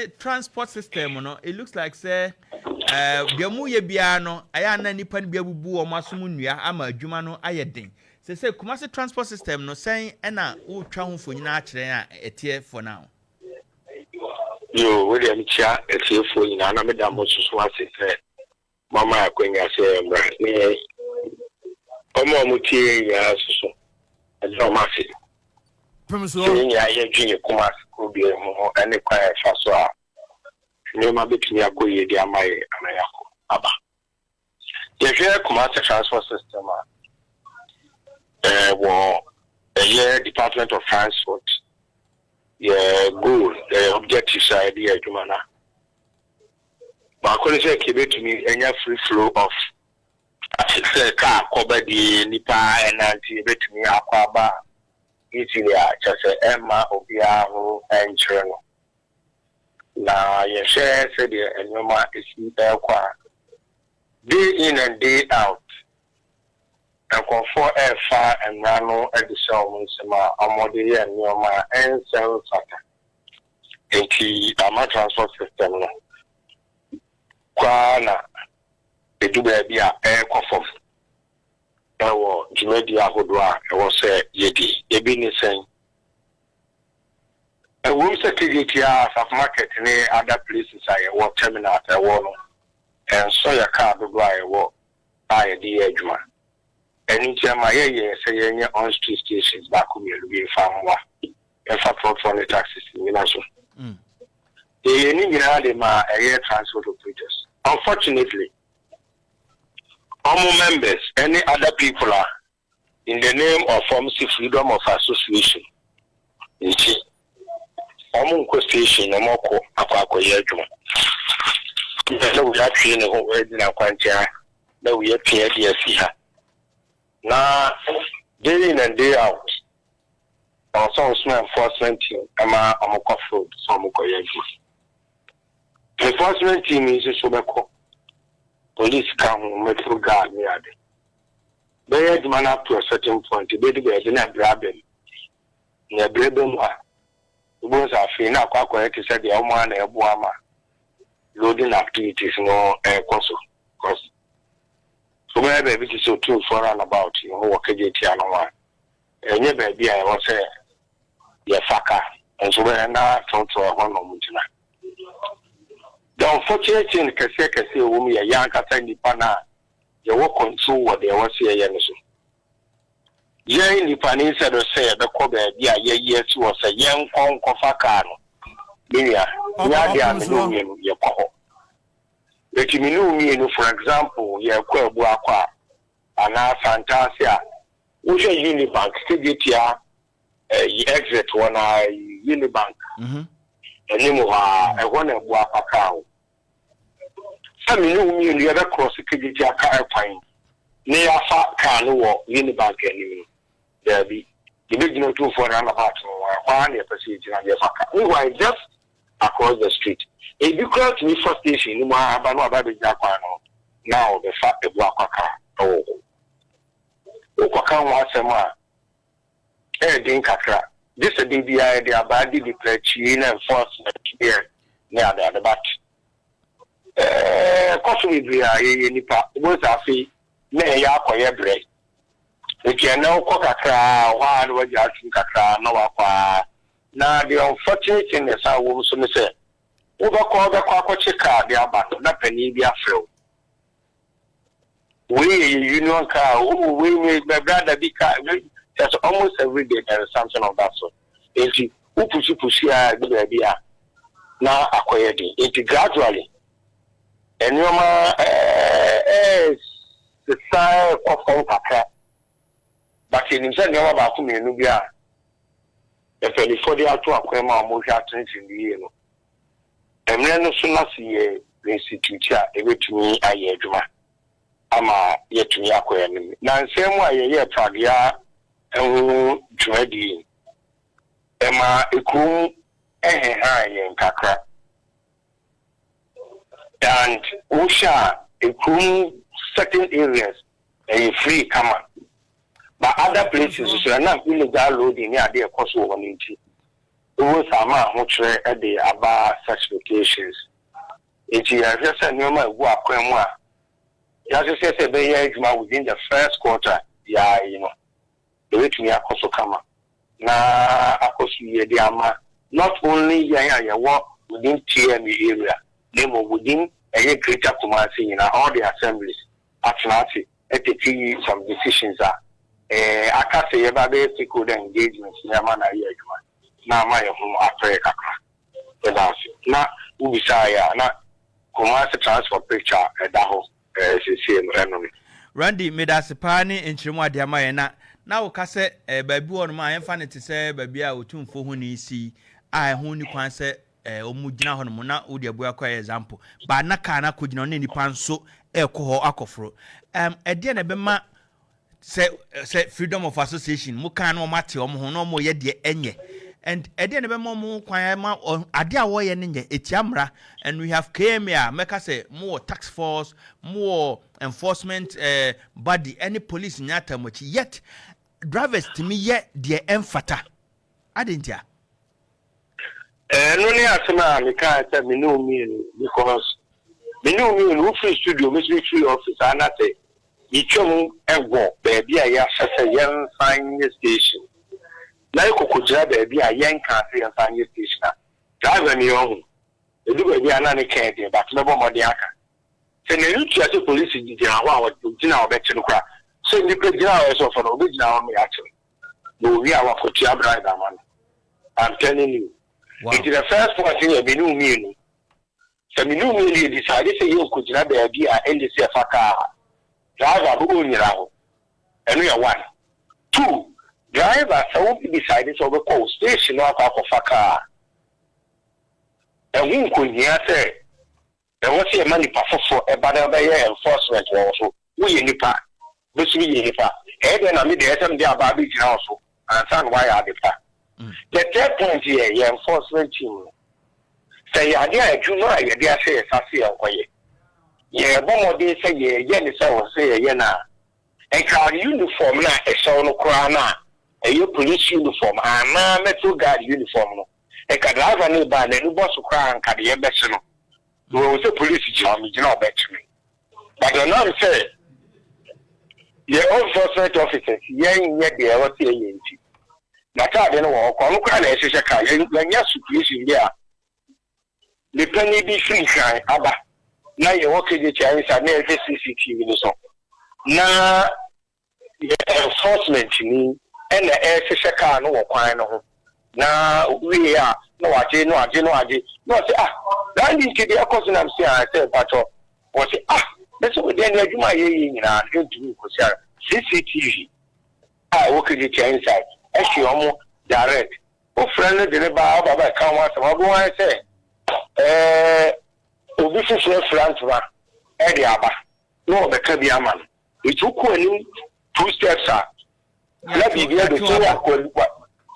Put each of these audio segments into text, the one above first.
say transport system no it looks like say biamu ye bia no aya na nipa ne biabubu o masomu nnua ama adwuma no ayeden say Kumasi transport system no say na wo twa ho fonyina a kire a etie for now yo William Chia etie fonyina na medam so ase fe mama akwenya say mbra ni omo mutie ya so ejo ma fi Permission ya ye dwene Kumasi ko bi ho ene kwa e fa so a ni ma betumi akoye di amaye anayako aba ye hwe Kumasi transport system Department of Transport goal the objectives idea jumana ba ko say kebe to me enya free flow of say car cover the nipa enanti betumi akwaba easily just emma obia ho enchre no na ye share say the enoma is kwa day in and day out and conform far and rano at the show sema amode and nyoma and sell sata enti ama transport system no kwa na eduba bia conform ewo jumedi ahodo a ewo se yedi ebi ni sen ewo security a saf market ni other places aye wo terminal ewo no and so ya car do ewo aye di adwuma any time I say on street stations back home you'll be found for the taxis in also. Air transport operators. Unfortunately, all members, any other people are in the name of pharmacy freedom of association. You see, station, no more aqua yajuma. We are training already now, Quantia. Now we are here, dear. Na day in and day out also small enforcement team ama amoko fraud so amoko yeju enforcement team is so beko police come metro guard me ade they dey man up to a certain point they dey na braben na brabem a ubon sa fi na akwa ke say dey o ma na ebo ama loading activities no koso cause so baby to so too for and about you know what can you tell no one enye baby I was say ya faka and so when na to ho no mutina the unfortunate thing kase wo me ya kasa nipa na ya wo control what they was say ya no so ye nipa ni say do say be ko baby a ye ti wo say ye nkon faka no biya ya dia no ye ko for example, you have quite aqua and our fantasia. We should Unibank, Stigitia, exit one Unibank, and Nimua, one of Wapakao. Some knew the other cross Stigitia car pine near Fat Cano Unibank anyway. There be the big no two for an apartment or one procedure on your Faka. We were just across the street. If you cross me first station, you might have another Jaquano. Now the fact the black car. Oh, Okakan was a man. Kakra. This is the BBI, they are badly declared Chin enforcement here near the back. Possibly be a nipa, was a fee, nay, ya break. We can now cook a cra, one was asking Kakra, no aqua. Now the unfortunate thing is I will soon say. Overcall the Quacochica, the Abato, not penny be a flow. We, union car, we make my brother be car, that's almost every day there is something of that sort. If you push here, good idea. Now acquired it gradually. And your the style of Kakra. But in himself, you have to me, Nubia. If any for the outdoor Aquema, Moja in the year. And then as soon as the institute, every to me, I hear Juma. Ama yet to me, acquainted. Now, same way, yeah, Pragia and Jumedi. Emma, a cool and Kakra. And Usha, a cool certain areas, a free common. But other places, are not illegal loading near their cost over 90. was a man who trained at the Abba such locations. It's just a new man who are Quemwa. Just says a bay within the first quarter, yeah, you know. The way to me, I also come. Now, I could see the Ama, not only ya walk within TME area, they were within a greater Kumasi in all the assemblies at Nati, at the TV, some decisions are. I can't say about basic engagements, Yamana Yagman. Now, my home after now, Ubisaya, not Kumasi transport picture at Daho, CCM Renome. Randy made us a pani in Chimwa Diamayana. Now, Casse, a baby on my infinite to say, baby, I will tune for who you see. I who you can say, Omujina Honmona, Udia Buaka example. But Nakana could not any panso, Elko Akofro. A dear Nebema say freedom of association, Mukano Mati, no more yet the enye. And a dear Nebema Quayama or Adia Way and Etiamra, and we have KMA, make us say more tax force, more enforcement body, any police in Yatam, which yet drivers to me yet dear emphata. I didn't ya. No, I can't tell me no mean because me no mean who free studio, Mr. Free office, and I say, you come and walk, baby. I have a young fine station. Now, Kukuja, baby, a young country and fine station. Drive me on. The do baby, and I can't, but no more the other. Send a new church police in the hour to dinner, bet you crack. So you could get out of an original me actually. No, we are for Chiabra, man. I'm telling you. Wow. It is the first point in a menu meal. So, menu meal decided to you could grab a idea and the Safaka. Driver who you and we are 1. 2. Driver so decided to go station of Faka. And we could hear say there was a money for a banner enforcement also. We in the park. Which we in the park. And then I mean, there's some dear baby also. And son, why are the park? The third point here, your enforcement team. Say, I do not, I dare say, I see a way. Yeah, one more day say, yeah, so say, yeah, and car uniform now, a son of crana, a you police uniform, and now metal guard uniform. A cadaver nearby, and a boss of crown, can be a better. You was a police job, you know, bet me. But the non say, your enforcement officers, yet they ever see a Nata de no kwa kana esese ka yanya situation dia le pani bi free kan aba na ye wo keje chaisa na CCTV no so na enforcement ni ena esese ka no wo kwan no ho na we ya no aje no say dan di ke dia cause na say say pato wo say let's go dey na adwuma ye nyina ndu ko say CCTV wo keje chaisa Eshiyomo direct. O friend de ba baba kan wa so bo wan say obi fifure front wa e de aba no be ka bi ama no itu ko ani 2 steps na bi bi do so akwa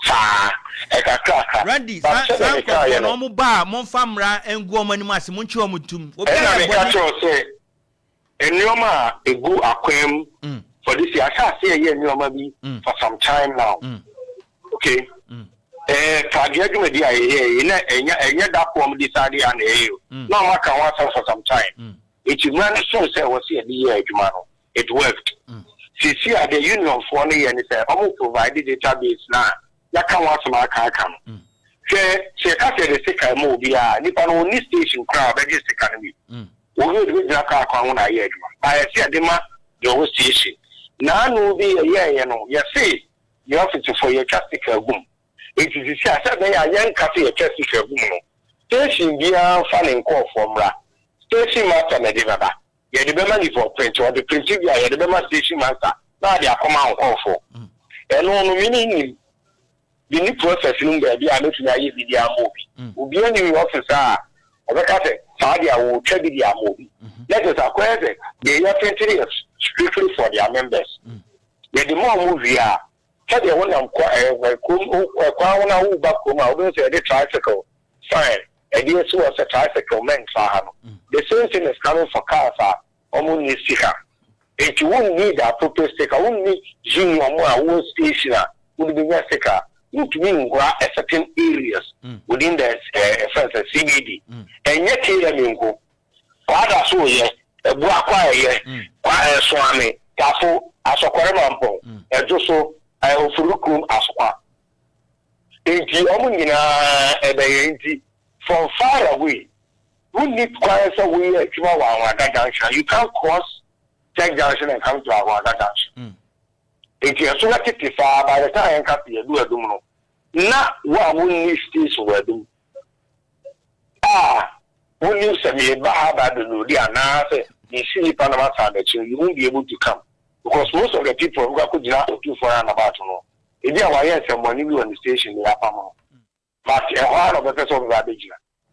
fa e ka ka Randy san no mo ba mo famra engu omani mase mo nchi omutum obi na be ka tro say enioma egu akwam for this year I say ye enioma bi for some time now. Okay. Kagia media enya that form decided and no one can watch for some time. It is when so say was here the year it worked. See the union for me and say I'm provided database now. Ya can watch my car come. Say the second movie nipa no ni station crowd register can be. We will be car kwa na year I see a dema the station. Now no be a year you know. You see you have to for your plastic boom. It is a said they are young cafe a plastic boom. Station be a fanning call from Ra. Station master Medivaba. You had the money for print or the printing, you had the station master. Now they are come out call for. And on meaning the new process in there, they are not naive video movie. Will be any officer. Obekate, Sadia will check the movie. Let us acquire it. They are 20 years strictly for their members. The more movie are. Had the one who back home, I don't say the tricycle. Fine. And yes, was a tricycle man. The same thing is coming for cars. Almost sticker. If you won't need a appropriate sticker, won't need junior more station would be a sticker. into a certain areas within the CBD. And yet, here, Mingo, what I saw here, a black wire, a swami, Tafu, as a quarampo, and also I also look as one. Inti omuna ebe from far away. We need quite a way to our junction. You can't cross Tech Junction and come to our junction. If you are so active by the time you do a domino, not what we need station where do. When you say me, Baba, the you see Panama Side, you won't be able to come because most of the people who could not do for an about to know. If you are someone you on the station, you are but a lot of the person of the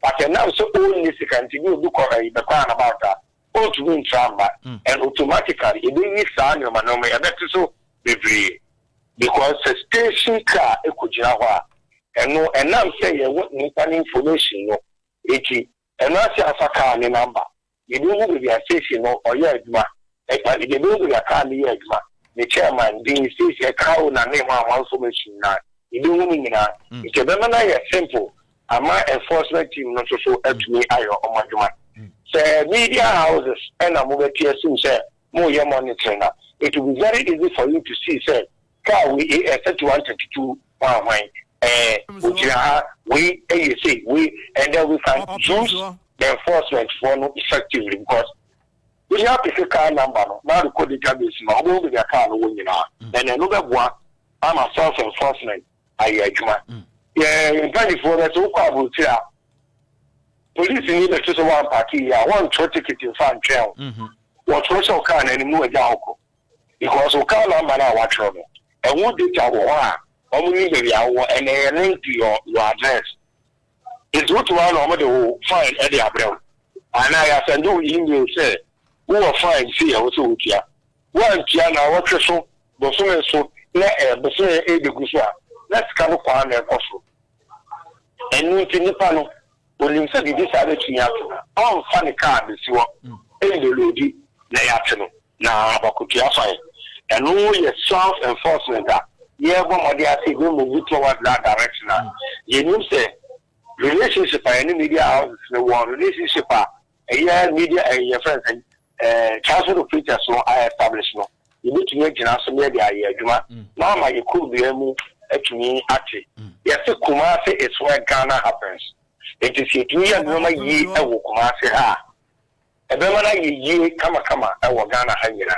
but now so only continue to look the plan about that. All to win tramba and automatically it needs to your manome a better so every because the station car ekujawa and now say what information no eti and now say afaka ni number you don't with your station or your edma but you don't with your car ni edma the chairman being station car na name one information na you don't mean na it be na simple ama enforcement team not so to me ayo omaduma say media houses and amubeti assume say more your monitoring it will be very easy for you to see say car we 3132 we say we and then we can use the enforcement for no effectively because we have to car number now the code database now we will be a car no win now and another one I'm a self enforcement ayajuma in 24 that's all about here police need to choose one party one ticket in fan trail what social car anymore jauko because o car number now watch on and what data wa only the and a link to your address it's what one normally will find at the abrel and I send you email say who will find see also with you one piano what so so na but say e de guswa let's come kwa na koso enu ti nipa no olim se bi sa de twa on fan card si wo e de lodi na ya tno na abakutua fine enu ye self enforcement that yeah bo mo dey say we move towards that direction you know say relationship and media houses no one relationship media and your friends council of preachers so I establish no you need to make an media adwuma now my could be emu etumi ate yes Kumasi is where Ghana happens it is it we are no yi e wo Kumasi ha e be mana yi kama e wo Ghana ha nyina